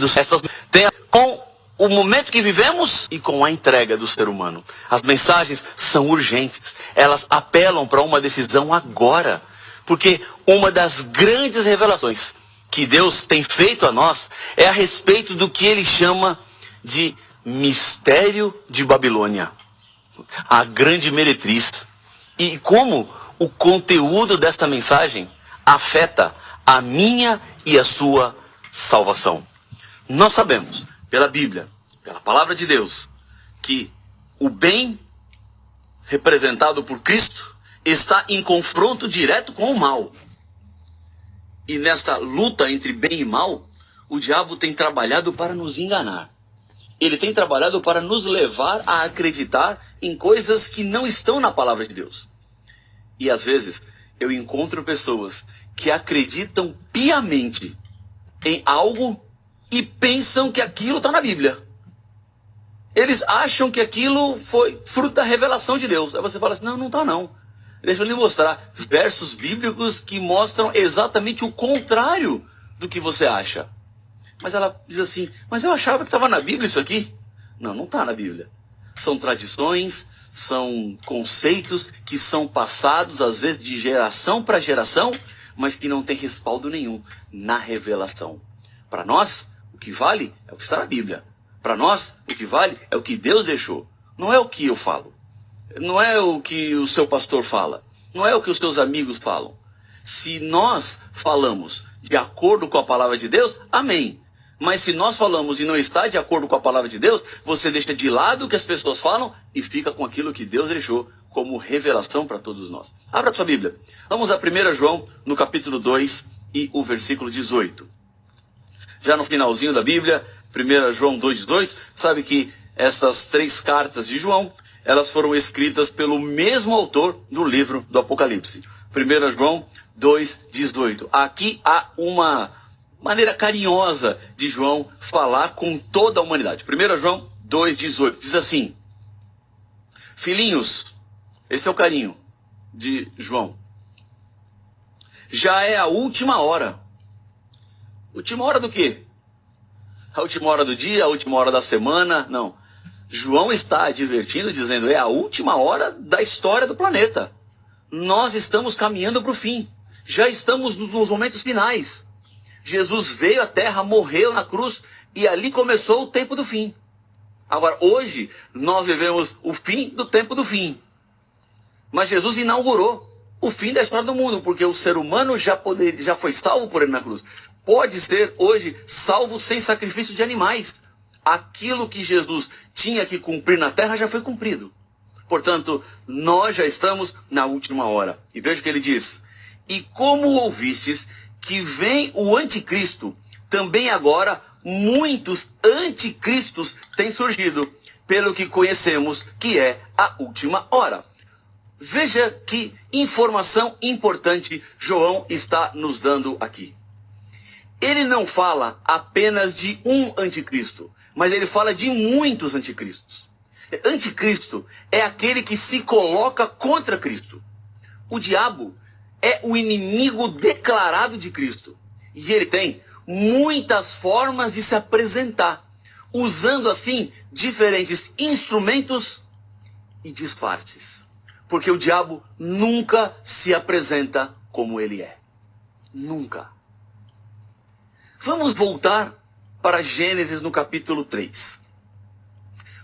do céu tem a ver com o momento que vivemos e com a entrega do ser humano. As mensagens são urgentes. Elas apelam para uma decisão agora. Porque uma das grandes revelações que Deus tem feito a nós é a respeito do que ele chama de mistério de Babilônia. A grande meretriz. E como o conteúdo desta mensagem afeta a minha e a sua salvação. Nós sabemos, pela Bíblia, pela palavra de Deus, que o bem representado por Cristo está em confronto direto com o mal. E nesta luta entre bem e mal, o diabo tem trabalhado para nos enganar. Ele tem trabalhado para nos levar a acreditar em coisas que não estão na palavra de Deus. E às vezes eu encontro pessoas que acreditam piamente em algo e pensam que aquilo está na Bíblia. Eles acham que aquilo foi fruto da revelação de Deus. Aí você fala assim, não, não está não. Deixa eu lhe mostrar versos bíblicos que mostram exatamente o contrário do que você acha. Mas ela diz assim, mas eu achava que estava na Bíblia isso aqui. Não, não está na Bíblia. São tradições, são conceitos que são passados às vezes de geração para geração, mas que não tem respaldo nenhum na revelação. Para nós, o que vale é o que está na Bíblia. Para nós, o que vale é o que Deus deixou. Não é o que eu falo. Não é o que o seu pastor fala. Não é o que os seus amigos falam. Se nós falamos de acordo com a palavra de Deus, amém. Mas se nós falamos e não está de acordo com a palavra de Deus, você deixa de lado o que as pessoas falam e fica com aquilo que Deus deixou como revelação para todos nós. Abra sua Bíblia. Vamos a 1 João, no capítulo 2 e o versículo 18. Já no finalzinho da Bíblia, 1 João 2,18, sabe que essas 3 cartas de João, elas foram escritas pelo mesmo autor do livro do Apocalipse. 1 João 2,18. Aqui há uma maneira carinhosa de João falar com toda a humanidade. 1 João 2,18 diz assim: filhinhos, esse é o carinho de João, já é a última hora. Última hora do quê? A última hora do dia, a última hora da semana? Não. João está advertindo, dizendo, é a última hora da história do planeta. Nós estamos caminhando para o fim. Já estamos nos momentos finais. Jesus veio à terra, morreu na cruz e ali começou o tempo do fim. Agora, hoje, nós vivemos o fim do tempo do fim. Mas Jesus inaugurou o fim da história do mundo, porque o ser humano já foi salvo por ele na cruz. Pode ser hoje salvo sem sacrifício de animais. Aquilo que Jesus tinha que cumprir na terra já foi cumprido. Portanto, nós já estamos na última hora. E veja o que ele diz: e como ouvistes que vem o anticristo, também agora muitos anticristos têm surgido, pelo que conhecemos que é a última hora. Veja que informação importante João está nos dando aqui. Ele não fala apenas de um anticristo, mas ele fala de muitos anticristos. Anticristo é aquele que se coloca contra Cristo. O diabo é o inimigo declarado de Cristo. E ele tem muitas formas de se apresentar, usando assim diferentes instrumentos e disfarces. Porque o diabo nunca se apresenta como ele é. Nunca. Vamos voltar para Gênesis no capítulo 3.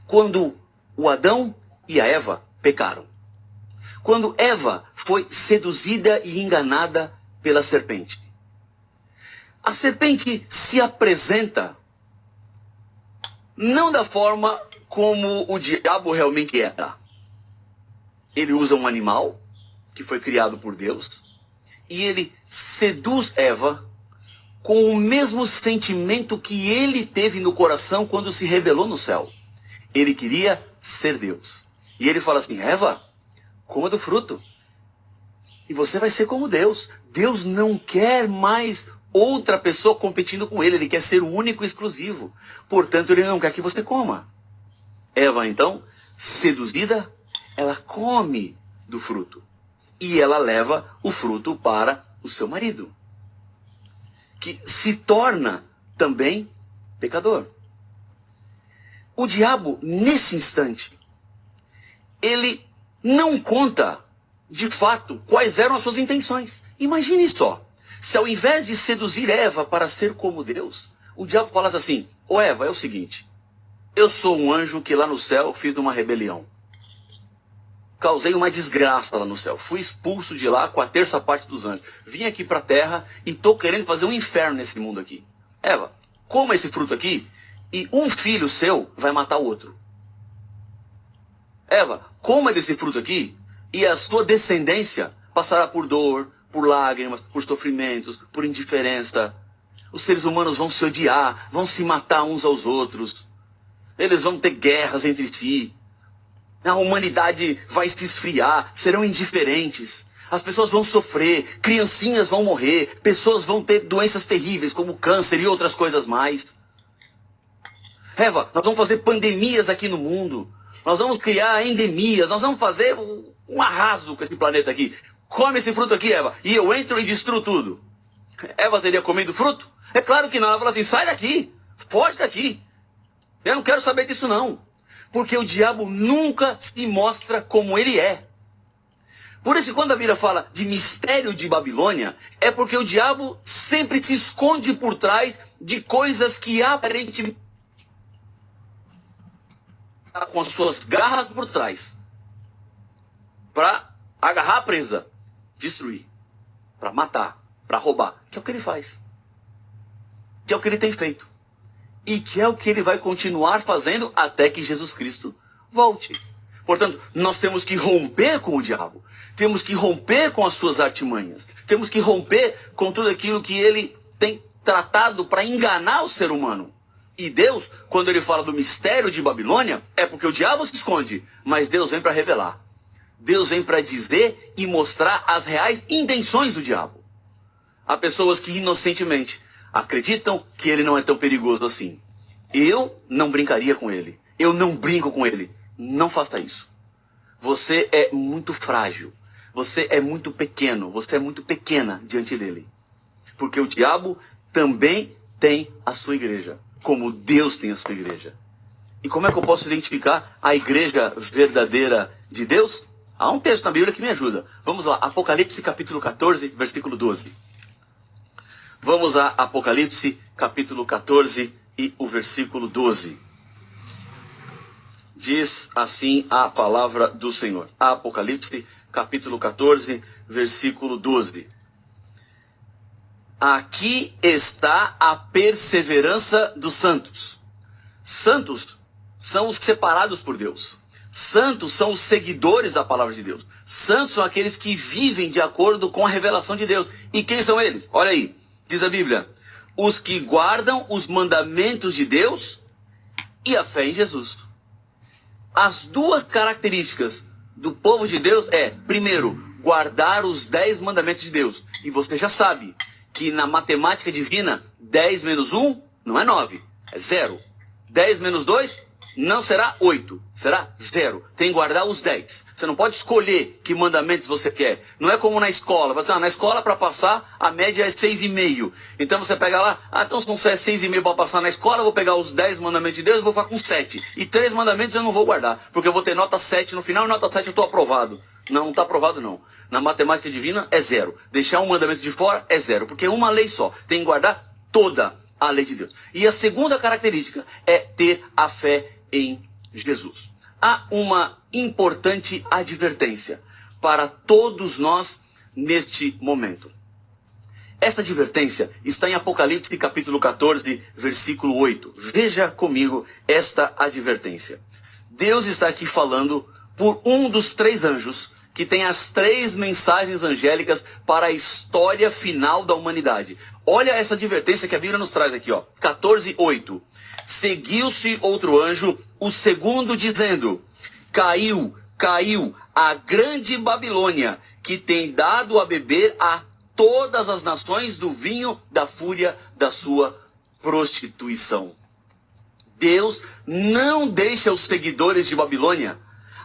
Quando o Adão e a Eva pecaram. Quando Eva foi seduzida e enganada pela serpente. A serpente se apresenta não da forma como o diabo realmente era. Ele usa um animal que foi criado por Deus e ele seduz Eva com o mesmo sentimento que ele teve no coração quando se rebelou no céu. Ele queria ser Deus. E ele fala assim: Eva, coma do fruto e você vai ser como Deus. Deus não quer mais outra pessoa competindo com ele. Ele quer ser o único e exclusivo. Portanto, ele não quer que você coma. Eva, então, seduzida, ela come do fruto. E ela leva o fruto para o seu marido, que se torna também pecador. O diabo, nesse instante, ele não conta, de fato, quais eram as suas intenções. Imagine só, se ao invés de seduzir Eva para ser como Deus, o diabo falasse assim: ô Eva, é o seguinte, eu sou um anjo que lá no céu fiz uma rebelião. Causei uma desgraça lá no céu. Fui expulso de lá com a terça parte dos anjos. Vim aqui para a terra e estou querendo fazer um inferno nesse mundo aqui. Eva, coma esse fruto aqui e um filho seu vai matar o outro. Eva, coma desse fruto aqui e a sua descendência passará por dor, por lágrimas, por sofrimentos, por indiferença. Os seres humanos vão se odiar, vão se matar uns aos outros. Eles vão ter guerras entre si. A humanidade vai se esfriar, serão indiferentes. As pessoas vão sofrer, criancinhas vão morrer, pessoas vão ter doenças terríveis como câncer e outras coisas mais. Eva, nós vamos fazer pandemias aqui no mundo. Nós vamos criar endemias, nós vamos fazer um arraso com esse planeta aqui. Come esse fruto aqui, Eva, e eu entro e destruo tudo. Eva teria comido fruto? É claro que não. Ela fala assim: sai daqui, foge daqui. Eu não quero saber disso não. Porque o diabo nunca se mostra como ele é. Por isso, quando a Bíblia fala de mistério de Babilônia, é porque o diabo sempre se esconde por trás de coisas que aparentemente com as suas garras por trás, para agarrar a presa, destruir, para matar, para roubar, que é o que ele faz, que é o que ele tem feito, e que é o que ele vai continuar fazendo até que Jesus Cristo volte. Portanto, nós temos que romper com o diabo, temos que romper com as suas artimanhas, temos que romper com tudo aquilo que ele tem tratado para enganar o ser humano. E Deus, quando ele fala do mistério de Babilônia, é porque o diabo se esconde, mas Deus vem para revelar. Deus vem para dizer e mostrar as reais intenções do diabo. Há pessoas que inocentemente acreditam que ele não é tão perigoso assim. Eu não brincaria com ele. Eu não brinco com ele. Não faça isso. Você é muito frágil. Você é muito pequeno. Você é muito pequena diante dele. Porque o diabo também tem a sua igreja, como Deus tem a sua igreja. E como é que eu posso identificar a igreja verdadeira de Deus? Há um texto na Bíblia que me ajuda. Vamos lá, Apocalipse capítulo 14, versículo 12. Vamos a Apocalipse capítulo 14 e o versículo 12. Diz assim a palavra do Senhor. Apocalipse capítulo 14, versículo 12. Aqui está a perseverança dos santos. Santos são os separados por Deus. Santos são os seguidores da palavra de Deus. Santos são aqueles que vivem de acordo com a revelação de Deus. E quem são eles? Olha aí, diz a Bíblia: os que guardam os mandamentos de Deus e a fé em Jesus. As duas características do povo de Deus é, primeiro, guardar os 10 mandamentos de Deus. E você já sabe que na matemática divina, 10 menos 1 não é 9, é 0. 10 menos 2 não será 8, será 0. Tem que guardar os 10. Você não pode escolher que mandamentos você quer. Não é como na escola. Você, na escola, para passar, a média é 6,5. Então você pega lá, então se não é 6,5 para passar na escola, eu vou pegar os 10 mandamentos de Deus e vou ficar com 7. E 3 mandamentos eu não vou guardar, porque eu vou ter nota 7 no final, e nota 7 eu estou aprovado. Não, não está aprovado não. Na matemática divina é 0. Deixar um mandamento de fora é 0, porque é uma lei só. Tem que guardar toda a lei de Deus. E a segunda característica é ter a fé em Jesus. Há uma importante advertência para todos nós neste momento. Esta advertência está em Apocalipse capítulo 14, versículo 8. Veja comigo esta advertência. Deus está aqui falando por um dos 3 anjos que tem as 3 mensagens angélicas para a história final da humanidade. Olha essa advertência que a Bíblia nos traz aqui, ó. 14, 8. Seguiu-se outro anjo, o segundo, dizendo: caiu, caiu a grande Babilônia, que tem dado a beber a todas as nações do vinho da fúria da sua prostituição. Deus não deixa os seguidores de Babilônia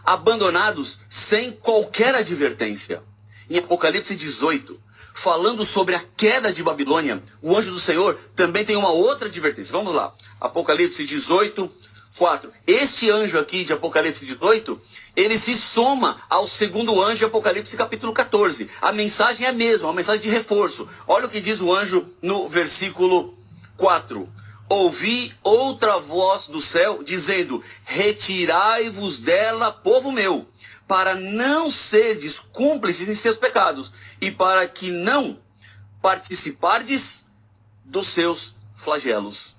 abandonados sem qualquer advertência. Em Apocalipse 18, falando sobre a queda de Babilônia, o anjo do Senhor também tem uma outra advertência. Vamos lá. Apocalipse 18, 4. Este anjo aqui de Apocalipse 18, ele se soma ao segundo anjo de Apocalipse capítulo 14. A mensagem é a mesma, uma mensagem de reforço. Olha o que diz o anjo no versículo 4. Ouvi outra voz do céu dizendo: retirai-vos dela, povo meu, para não serdes cúmplices em seus pecados, e para que não participardes dos seus flagelos.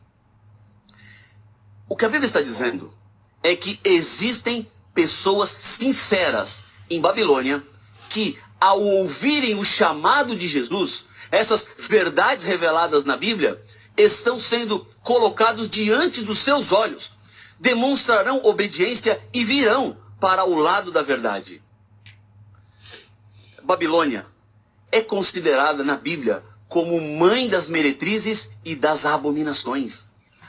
O que a Bíblia está dizendo é que existem pessoas sinceras em Babilônia que, ao ouvirem o chamado de Jesus, essas verdades reveladas na Bíblia estão sendo colocados diante dos seus olhos, demonstrarão obediência e virão para o lado da verdade. Babilônia é considerada na Bíblia como mãe das meretrizes e das abominações.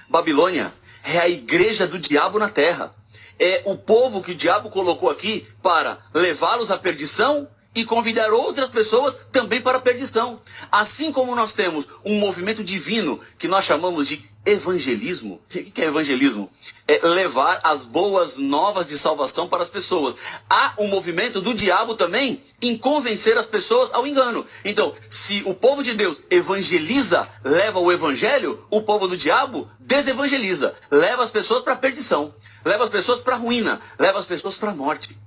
Babilônia é a igreja do diabo na terra. É o povo que o diabo colocou aqui para levá-los à perdição e convidar outras pessoas também para a perdição. Assim como nós temos um movimento divino que nós chamamos de evangelismo. O que é evangelismo? É levar as boas novas de salvação para as pessoas. Há um movimento do diabo também em convencer as pessoas ao engano. Então, se o povo de Deus evangeliza, leva o evangelho, o povo do diabo desevangeliza, leva as pessoas para a perdição, leva as pessoas para a ruína, leva as pessoas para a morte.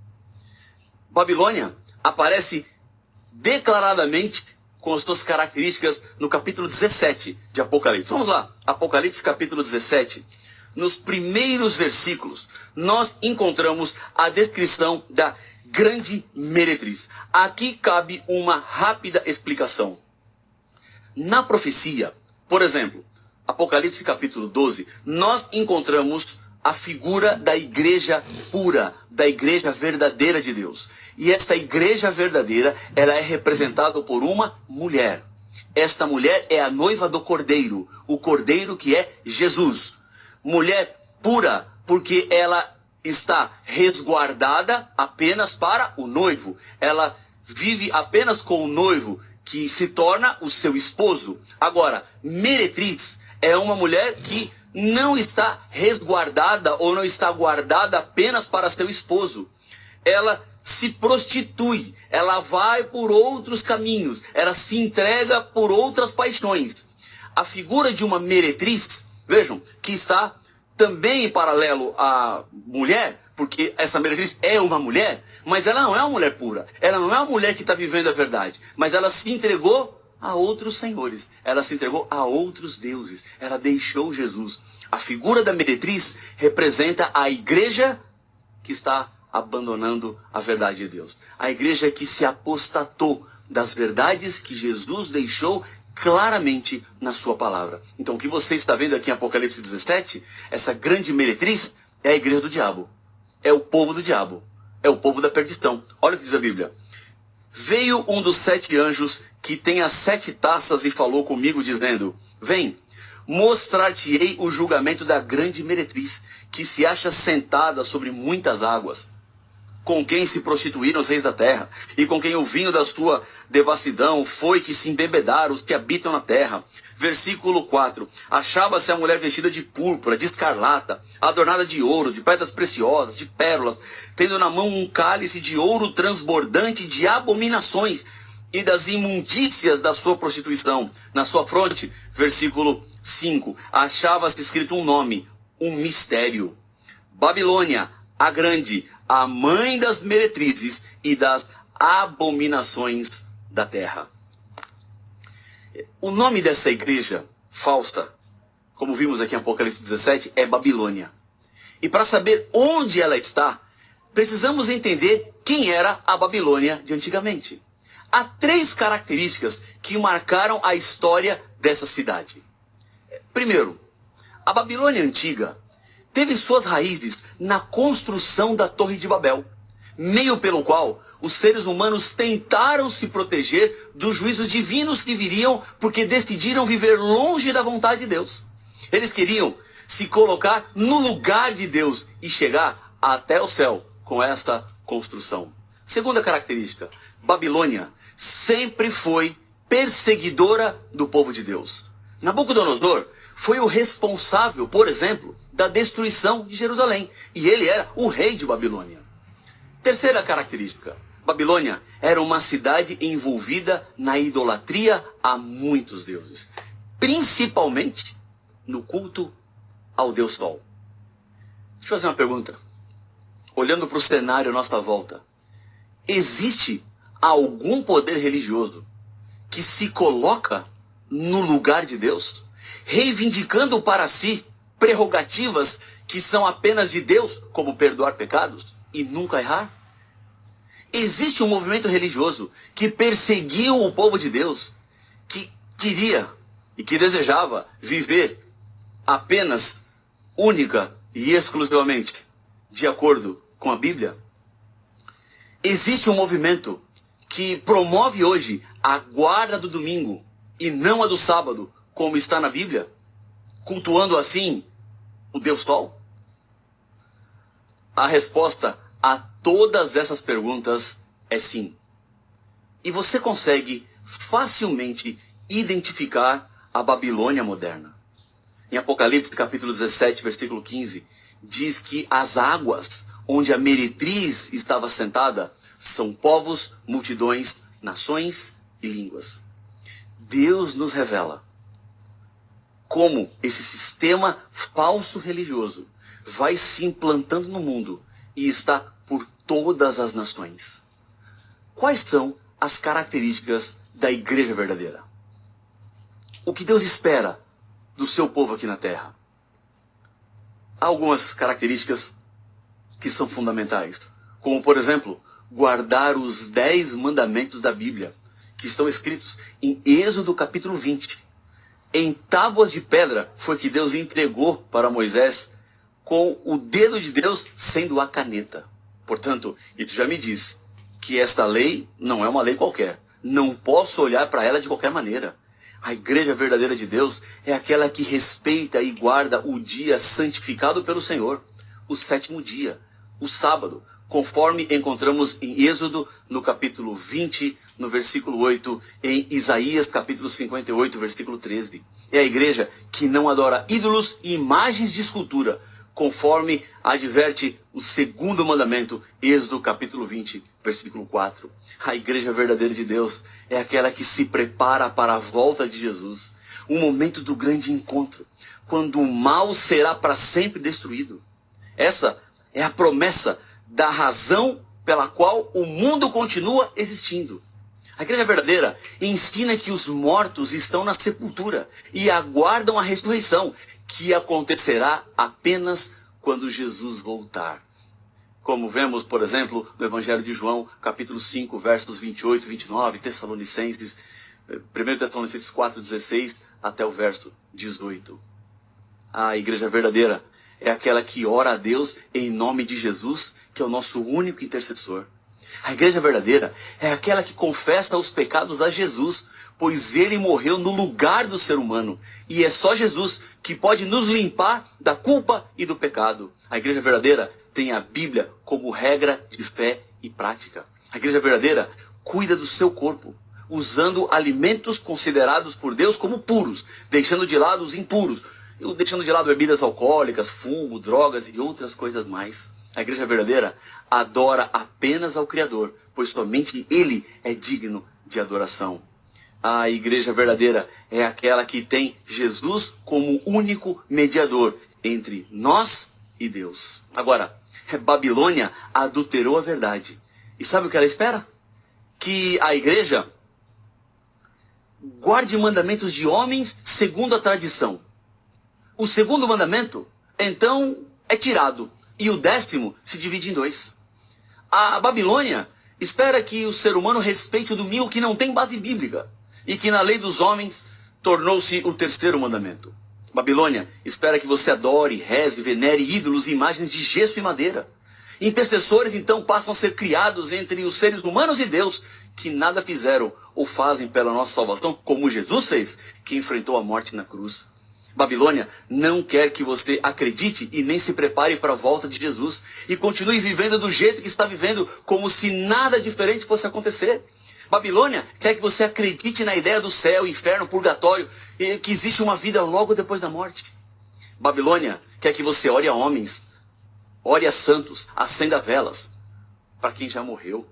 Babilônia aparece declaradamente com as suas características no capítulo 17 de Apocalipse. Vamos lá, Apocalipse capítulo 17. Nos primeiros versículos, nós encontramos a descrição da grande meretriz. Aqui cabe uma rápida explicação. Na profecia, por exemplo, Apocalipse capítulo 12, nós encontramos a figura da igreja pura, da igreja verdadeira de Deus. E esta igreja verdadeira, ela é representada por uma mulher. Esta mulher é a noiva do Cordeiro, o Cordeiro que é Jesus. Mulher pura, porque ela está resguardada apenas para o noivo. Ela vive apenas com o noivo, que se torna o seu esposo. Agora, meretriz é uma mulher que não está resguardada ou não está guardada apenas para seu esposo. Ela se prostitui, ela vai por outros caminhos, ela se entrega por outras paixões. A figura de uma meretriz, vejam, que está também em paralelo à mulher, porque essa meretriz é uma mulher, mas ela não é uma mulher pura, ela não é uma mulher que está vivendo a verdade, mas ela se entregou a outros senhores, ela se entregou a outros deuses, ela deixou Jesus. A figura da meretriz representa a igreja que está abandonando a verdade de Deus. A igreja que se apostatou das verdades que Jesus deixou claramente na sua palavra. Então o que você está vendo aqui em Apocalipse 17, essa grande meretriz é a igreja do diabo. É o povo do diabo. É o povo da perdição. Olha o que diz a Bíblia. Veio um dos 7 anjos que tem as 7 taças e falou comigo dizendo: vem, mostrar-te-ei o julgamento da grande meretriz, que se acha sentada sobre muitas águas, com quem se prostituíram os reis da terra, e com quem o vinho da sua devassidão foi que se embebedaram os que habitam na terra. Versículo 4. Achava-se a mulher vestida de púrpura, de escarlata, adornada de ouro, de pedras preciosas, de pérolas, tendo na mão um cálice de ouro transbordante de abominações e das imundícias da sua prostituição. Na sua fronte, versículo 5, achava-se escrito um nome, um mistério: Babilônia, a grande, a mãe das meretrizes e das abominações da terra. O nome dessa igreja falsa, como vimos aqui em Apocalipse 17, é Babilônia. E para saber onde ela está, precisamos entender quem era a Babilônia de antigamente. Há 3 características que marcaram a história dessa cidade. Primeiro, a Babilônia antiga teve suas raízes na construção da Torre de Babel, meio pelo qual os seres humanos tentaram se proteger dos juízos divinos que viriam porque decidiram viver longe da vontade de Deus. Eles queriam se colocar no lugar de Deus e chegar até o céu com esta construção. Segunda característica, Babilônia sempre foi perseguidora do povo de Deus. Nabucodonosor foi o responsável, por exemplo, da destruição de Jerusalém. E ele era o rei de Babilônia. Terceira característica. Babilônia era uma cidade envolvida na idolatria a muitos deuses. Principalmente no culto ao Deus Sol. Deixa eu fazer uma pergunta. Olhando para o cenário à nossa volta. Existe algum poder religioso que se coloca no lugar de Deus, reivindicando para si prerrogativas que são apenas de Deus, como perdoar pecados e nunca errar? Existe um movimento religioso que perseguiu o povo de Deus, que queria e que desejava viver apenas, única e exclusivamente de acordo com a Bíblia? Existe um movimento que promove hoje a guarda do domingo e não a do sábado, como está na Bíblia, cultuando assim o Deus Sol? A resposta a todas essas perguntas é sim. E você consegue facilmente identificar a Babilônia moderna. Em Apocalipse capítulo 17, versículo 15, diz que as águas onde a meretriz estava sentada são povos, multidões, nações e línguas. Deus nos revela como esse sistema falso religioso vai se implantando no mundo e está por todas as nações. Quais são as características da igreja verdadeira? O que Deus espera do seu povo aqui na terra? Há algumas características que são fundamentais, como por exemplo, guardar os 10 mandamentos da Bíblia, que estão escritos em Êxodo capítulo 20. Em tábuas de pedra foi que Deus entregou para Moisés, com o dedo de Deus sendo a caneta. Portanto, isso já me diz que esta lei não é uma lei qualquer. Não posso olhar para ela de qualquer maneira. A igreja verdadeira de Deus é aquela que respeita e guarda o dia santificado pelo Senhor, o 7º dia, o sábado, conforme encontramos em Êxodo, no capítulo 20, no versículo 8, em Isaías, capítulo 58, versículo 13. É a igreja que não adora ídolos e imagens de escultura, conforme adverte o 2º mandamento, Êxodo, capítulo 20, versículo 4. A igreja verdadeira de Deus é aquela que se prepara para a volta de Jesus, o momento do grande encontro, quando o mal será para sempre destruído. Essa é a promessa da razão pela qual o mundo continua existindo. A igreja verdadeira ensina que os mortos estão na sepultura e aguardam a ressurreição, que acontecerá apenas quando Jesus voltar. Como vemos, por exemplo, no Evangelho de João, capítulo 5, versos 28 e 29, Tessalonicenses, 1 Tessalonicenses 4, 16, até o verso 18. A igreja verdadeira é aquela que ora a Deus em nome de Jesus, que é o nosso único intercessor. A igreja verdadeira é aquela que confessa os pecados a Jesus, pois ele morreu no lugar do ser humano. E é só Jesus que pode nos limpar da culpa e do pecado. A igreja verdadeira tem a Bíblia como regra de fé e prática. A igreja verdadeira cuida do seu corpo, usando alimentos considerados por Deus como puros, deixando de lado os impuros, deixando de lado bebidas alcoólicas, fumo, drogas e outras coisas mais. A igreja verdadeira adora apenas ao Criador, pois somente Ele é digno de adoração. A igreja verdadeira é aquela que tem Jesus como único mediador entre nós e Deus. Agora, Babilônia adulterou a verdade. E sabe o que ela espera? Que a igreja guarde mandamentos de homens segundo a tradição. O 2º mandamento, então, é tirado. E o 10º se divide em 2. A Babilônia espera que o ser humano respeite o domingo, que não tem base bíblica, e que na lei dos homens tornou-se o 3º mandamento. Babilônia espera que você adore, reze, venere ídolos e imagens de gesso e madeira. Intercessores então passam a ser criados entre os seres humanos e Deus, que nada fizeram ou fazem pela nossa salvação, como Jesus fez, que enfrentou a morte na cruz. Babilônia não quer que você acredite e nem se prepare para a volta de Jesus e continue vivendo do jeito que está vivendo, como se nada diferente fosse acontecer. Babilônia quer que você acredite na ideia do céu, inferno, purgatório, e que existe uma vida logo depois da morte. Babilônia quer que você ore a homens, ore a santos, acenda velas para quem já morreu.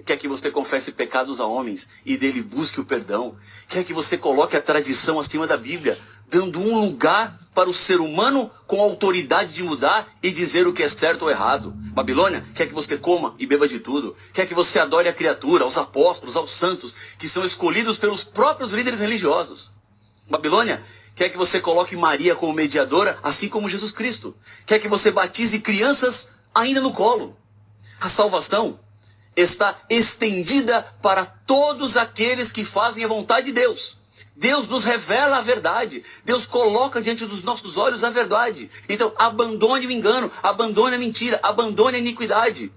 Quer que você confesse pecados a homens e dele busque o perdão. Quer que você coloque a tradição acima da Bíblia, dando um lugar para o ser humano com autoridade de mudar e dizer o que é certo ou errado. Babilônia quer que você coma e beba de tudo. Quer que você adore a criatura, aos apóstolos, aos santos, que são escolhidos pelos próprios líderes religiosos. Babilônia quer que você coloque Maria como mediadora, assim como Jesus Cristo. Quer que você batize crianças ainda no colo. A salvação está estendida para todos aqueles que fazem a vontade de Deus. Deus nos revela a verdade. Deus coloca diante dos nossos olhos a verdade. Então, abandone o engano, abandone a mentira, abandone a iniquidade.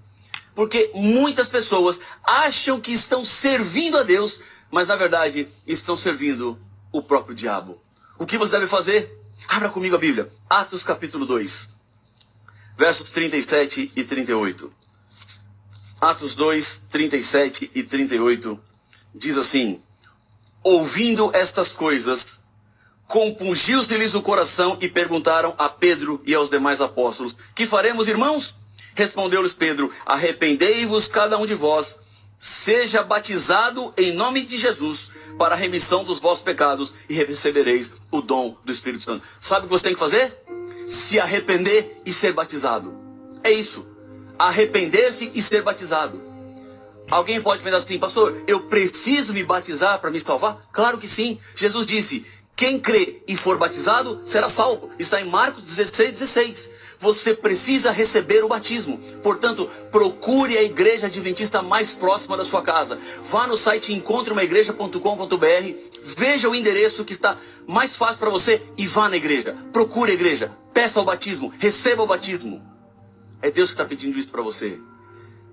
Porque muitas pessoas acham que estão servindo a Deus, mas na verdade estão servindo o próprio diabo. O que você deve fazer? Abra comigo a Bíblia. Atos capítulo 2, versos 37 e 38. Atos 2, 37 e 38, diz assim: ouvindo estas coisas, compungiu-se-lhes o coração e perguntaram a Pedro e aos demais apóstolos: que faremos, irmãos? Respondeu-lhes Pedro: arrependei-vos cada um de vós, seja batizado em nome de Jesus para a remissão dos vossos pecados e recebereis o dom do Espírito Santo. Sabe o que você tem que fazer? Se arrepender e ser batizado. É isso. Arrepender-se e ser batizado. Alguém pode pensar assim: pastor, eu preciso me batizar para me salvar? Claro que sim. Jesus disse: quem crê e for batizado será salvo. Está em Marcos 16:16. Você precisa receber o batismo. Portanto, procure a igreja adventista mais próxima da sua casa. Vá no site encontreumaigreja.com.br, veja o endereço que está mais fácil para você e vá na igreja. Procure a igreja, peça o batismo, receba o batismo. É Deus que está pedindo isso para você.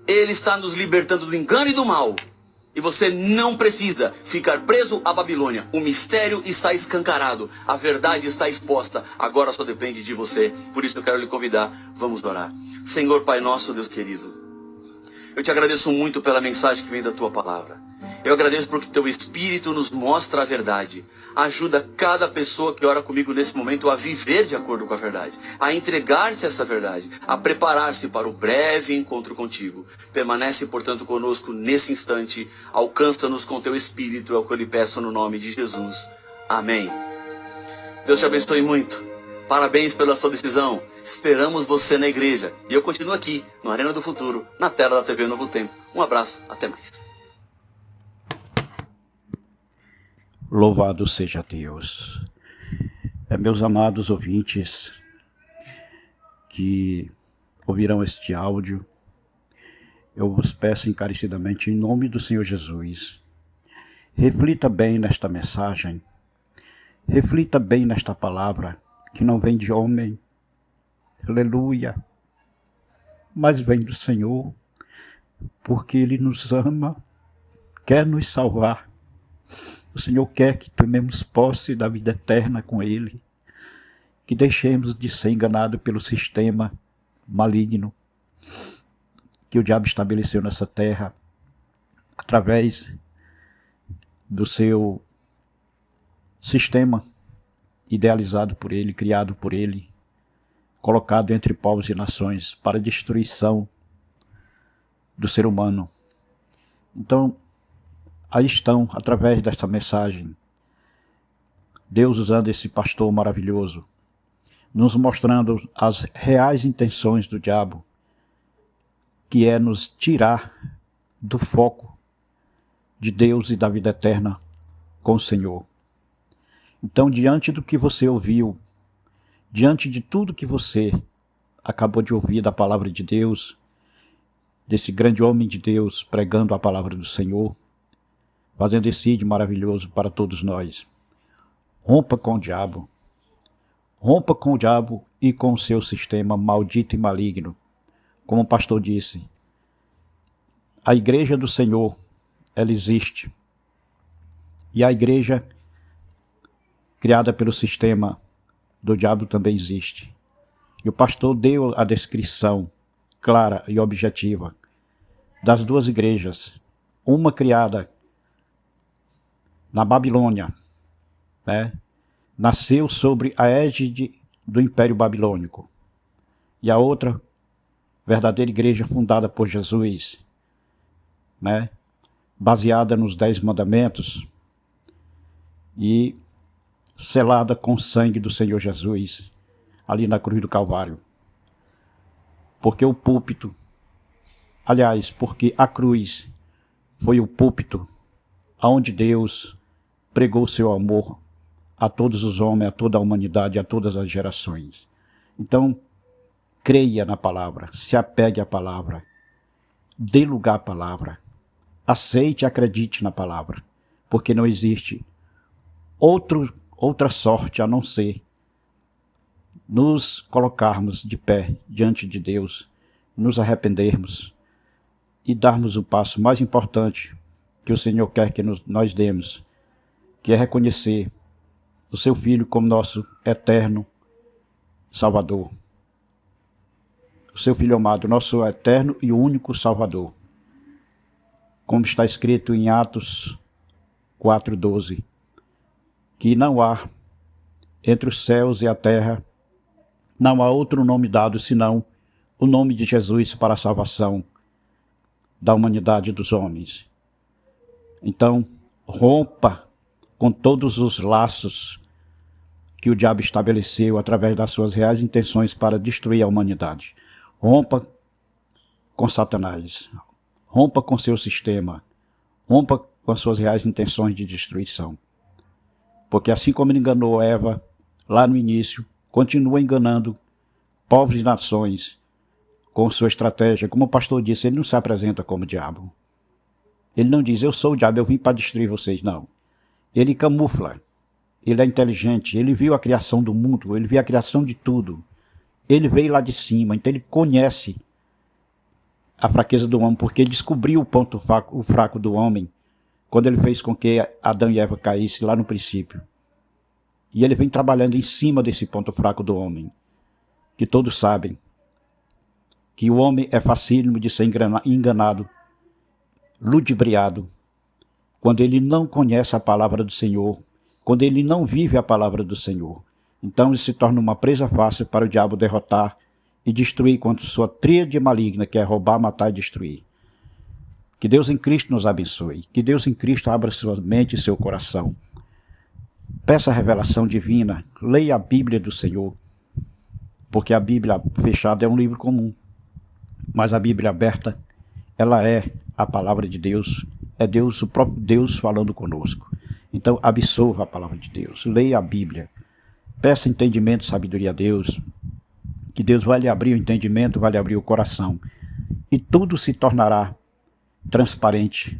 Ele está nos libertando do engano e do mal. E você não precisa ficar preso à Babilônia. O mistério está escancarado. A verdade está exposta. Agora só depende de você. Por isso eu quero lhe convidar. Vamos orar. Senhor Pai nosso, Deus querido, eu te agradeço muito pela mensagem que vem da tua palavra. Eu agradeço porque teu Espírito nos mostra a verdade. Ajuda cada pessoa que ora comigo nesse momento a viver de acordo com a verdade, a entregar-se a essa verdade, a preparar-se para o breve encontro contigo. Permanece, portanto, conosco nesse instante. Alcança-nos com teu Espírito, é o que eu lhe peço no nome de Jesus. Amém. Deus te abençoe muito. Parabéns pela sua decisão. Esperamos você na igreja. E eu continuo aqui, no Arena do Futuro, na tela da TV Novo Tempo. Um abraço, até mais. Louvado seja Deus. Meus amados ouvintes que ouvirão este áudio, eu vos peço encarecidamente, em nome do Senhor Jesus, reflita bem nesta mensagem, reflita bem nesta palavra, que não vem de homem, aleluia, mas vem do Senhor, porque Ele nos ama, quer nos salvar. O Senhor quer que tomemos posse da vida eterna com Ele, que deixemos de ser enganados pelo sistema maligno que o diabo estabeleceu nessa terra, através do seu sistema idealizado por Ele, criado por Ele, colocado entre povos e nações para a destruição do ser humano. Então, aí estão, através desta mensagem, Deus usando esse pastor maravilhoso, nos mostrando as reais intenções do diabo, que é nos tirar do foco de Deus e da vida eterna com o Senhor. Então, diante do que você ouviu, diante de tudo que você acabou de ouvir da palavra de Deus, desse grande homem de Deus pregando a palavra do Senhor, fazendo esse ídolo maravilhoso para todos nós. Rompa com o diabo. Rompa com o diabo e com o seu sistema maldito e maligno. Como o pastor disse, a igreja do Senhor, ela existe. E a igreja criada pelo sistema do diabo também existe. E o pastor deu a descrição clara e objetiva das duas igrejas. Uma criada na Babilônia, né? Nasceu sobre a égide do Império Babilônico. E a outra verdadeira igreja fundada por Jesus, né? Baseada nos 10 mandamentos e selada com o sangue do Senhor Jesus, ali na cruz do Calvário. Porque o púlpito, aliás, porque a cruz foi o púlpito onde Deus pregou o seu amor a todos os homens, a toda a humanidade, a todas as gerações. Então, creia na palavra, se apegue à palavra, dê lugar à palavra, aceite e acredite na palavra, porque não existe outra sorte a não ser nos colocarmos de pé diante de Deus, nos arrependermos e darmos o passo mais importante que o Senhor quer que nós demos, que é reconhecer o seu Filho como nosso eterno Salvador. O seu Filho amado, nosso eterno e único Salvador. Como está escrito em Atos 4:12, que não há entre os céus e a terra, não há outro nome dado senão o nome de Jesus para a salvação da humanidade e dos homens. Então, rompa com todos os laços que o diabo estabeleceu através das suas reais intenções para destruir a humanidade. Rompa com Satanás, rompa com seu sistema, rompa com as suas reais intenções de destruição. Porque assim como ele enganou Eva lá no início, continua enganando povos e nações com sua estratégia. Como o pastor disse, ele não se apresenta como diabo. Ele não diz, eu sou o diabo, eu vim para destruir vocês, não. Ele camufla, ele é inteligente, ele viu a criação do mundo, ele viu a criação de tudo. Ele veio lá de cima, então ele conhece a fraqueza do homem, porque ele descobriu o ponto fraco do homem quando ele fez com que Adão e Eva caíssem lá no princípio. E ele vem trabalhando em cima desse ponto fraco do homem, que todos sabem que o homem é facílimo de ser enganado, ludibriado, quando ele não conhece a palavra do Senhor, quando ele não vive a palavra do Senhor. Então ele se torna uma presa fácil para o diabo derrotar e destruir contra sua tríade maligna, que é roubar, matar e destruir. Que Deus em Cristo nos abençoe, que Deus em Cristo abra sua mente e seu coração. Peça a revelação divina, leia a Bíblia do Senhor, porque a Bíblia fechada é um livro comum, mas a Bíblia aberta, ela é a palavra de Deus, é Deus, o próprio Deus falando conosco. Então absorva a palavra de Deus, leia a Bíblia, peça entendimento e sabedoria a Deus, que Deus vai lhe abrir o entendimento, vai lhe abrir o coração, e tudo se tornará transparente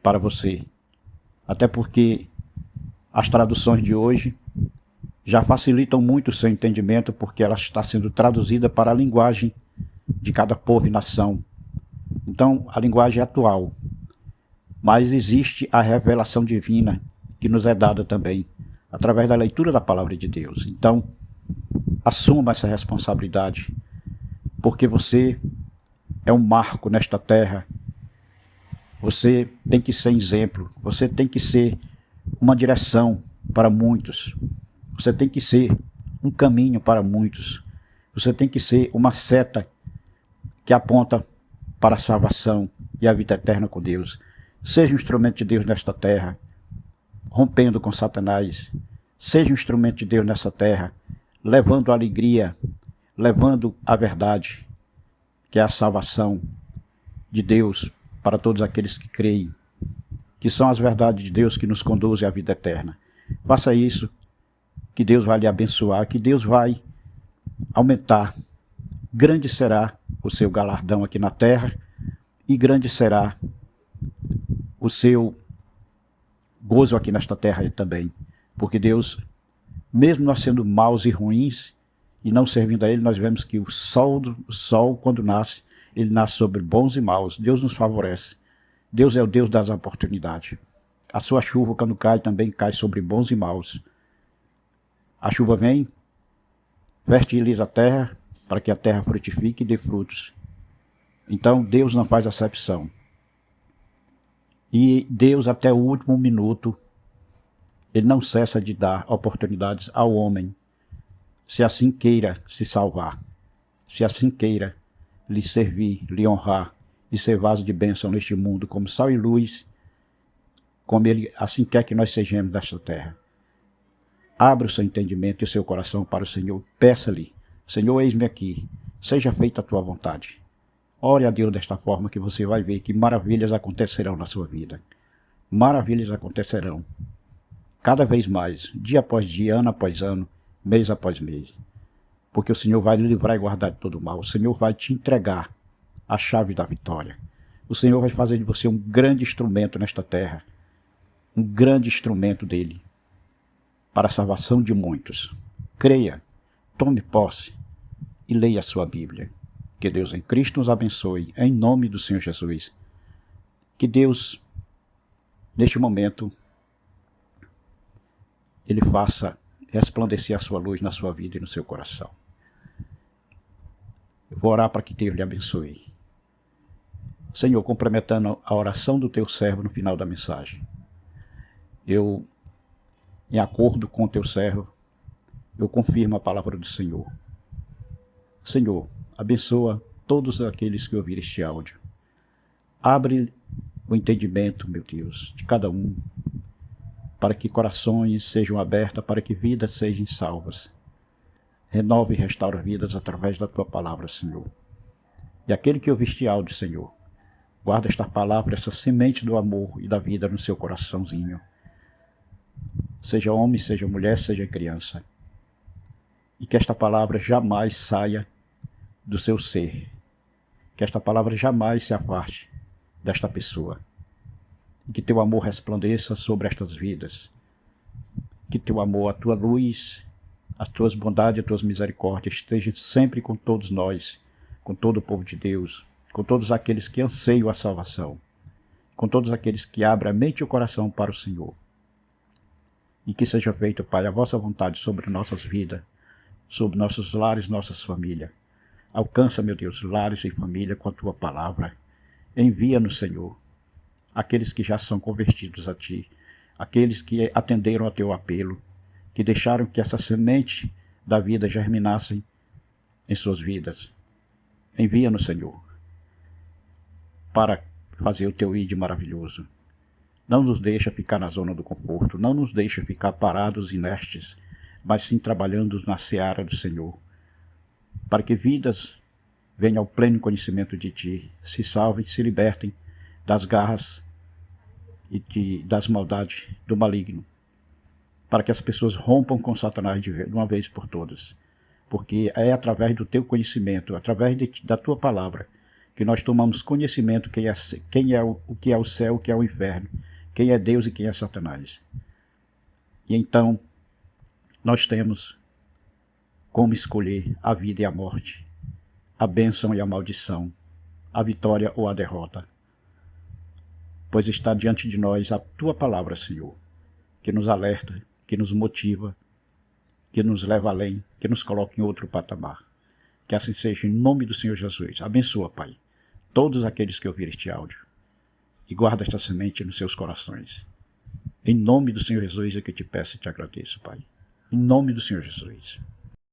para você. Até porque as traduções de hoje já facilitam muito o seu entendimento, porque ela está sendo traduzida para a linguagem de cada povo e nação. Então, a linguagem é atual. Mas existe a revelação divina que nos é dada também, através da leitura da palavra de Deus. Então, assuma essa responsabilidade, porque você é um marco nesta terra. Você tem que ser exemplo, você tem que ser uma direção para muitos. Você tem que ser um caminho para muitos. Você tem que ser uma seta que aponta para a salvação e a vida eterna com Deus. Seja um instrumento de Deus nesta terra, rompendo com Satanás. Seja um instrumento de Deus nessa terra, levando a alegria, levando a verdade, que é a salvação de Deus para todos aqueles que creem, que são as verdades de Deus que nos conduzem à vida eterna. Faça isso, que Deus vai lhe abençoar, que Deus vai aumentar. Grande será o seu galardão aqui na terra e grande será o seu gozo aqui nesta terra também. Porque Deus, mesmo nós sendo maus e ruins e não servindo a Ele, nós vemos que o sol quando nasce, ele nasce sobre bons e maus. Deus nos favorece. Deus é o Deus das oportunidades. A sua chuva, quando cai, também cai sobre bons e maus. A chuva vem, fertiliza a terra, para que a terra frutifique e dê frutos. Então, Deus não faz acepção. E Deus, até o último minuto, Ele não cessa de dar oportunidades ao homem, se assim queira se salvar, se assim queira lhe servir, lhe honrar e ser vaso de bênção neste mundo, como sal e luz, como ele assim quer que nós sejamos desta terra. Abra o seu entendimento e o seu coração para o Senhor. Peça-lhe: Senhor, eis-me aqui, seja feita a tua vontade. Ore a Deus desta forma que você vai ver que maravilhas acontecerão na sua vida. Maravilhas acontecerão. Cada vez mais, dia após dia, ano após ano, mês após mês. Porque o Senhor vai lhe livrar e guardar de todo o mal. O Senhor vai te entregar a chave da vitória. O Senhor vai fazer de você um grande instrumento nesta terra. Um grande instrumento dele para a salvação de muitos. Creia, tome posse e leia a sua Bíblia. Que Deus em Cristo nos abençoe, em nome do Senhor Jesus. Que Deus, neste momento, Ele faça resplandecer a sua luz na sua vida e no seu coração. Eu vou orar para que Deus lhe abençoe. Senhor, complementando a oração do teu servo no final da mensagem, eu, em acordo com o teu servo, eu confirmo a palavra do Senhor. Senhor, abençoa todos aqueles que ouvirem este áudio. Abre o entendimento, meu Deus, de cada um, para que corações sejam abertos, para que vidas sejam salvas. Renova e restaura vidas através da tua palavra, Senhor. E aquele que ouvir este áudio, Senhor, guarda esta palavra, essa semente do amor e da vida no seu coraçãozinho. Seja homem, seja mulher, seja criança. E que esta palavra jamais saia do seu ser. Que esta palavra jamais se afaste desta pessoa. E que teu amor resplandeça sobre estas vidas. Que teu amor, a tua luz, as tuas bondades, as tuas misericórdias estejam sempre com todos nós, com todo o povo de Deus, com todos aqueles que anseiam a salvação, com todos aqueles que abrem a mente e o coração para o Senhor. E que seja feita, Pai, a vossa vontade sobre nossas vidas, sobre nossos lares, nossas famílias. Alcança, meu Deus, lares e família com a tua palavra. Envia-nos, Senhor, aqueles que já são convertidos a ti, aqueles que atenderam ao teu apelo, que deixaram que essa semente da vida germinasse em suas vidas. Envia-nos, Senhor, para fazer o teu ídolo maravilhoso. Não nos deixa ficar na zona do conforto, não nos deixa ficar parados, inertes, mas sim trabalhando na seara do Senhor, para que vidas venham ao pleno conhecimento de ti, se salvem, se libertem das garras e das maldades do maligno, para que as pessoas rompam com Satanás de uma vez por todas, porque é através do teu conhecimento, através da tua palavra, que nós tomamos conhecimento o que é o céu, o que é o inferno, quem é Deus e quem é Satanás. E então nós temos como escolher a vida e a morte, a bênção e a maldição, a vitória ou a derrota. Pois está diante de nós a tua palavra, Senhor, que nos alerta, que nos motiva, que nos leva além, que nos coloca em outro patamar. Que assim seja, em nome do Senhor Jesus. Abençoa, Pai, todos aqueles que ouvirem este áudio e guarda esta semente nos seus corações. Em nome do Senhor Jesus é que eu te peço e te agradeço, Pai. Em nome do Senhor Jesus.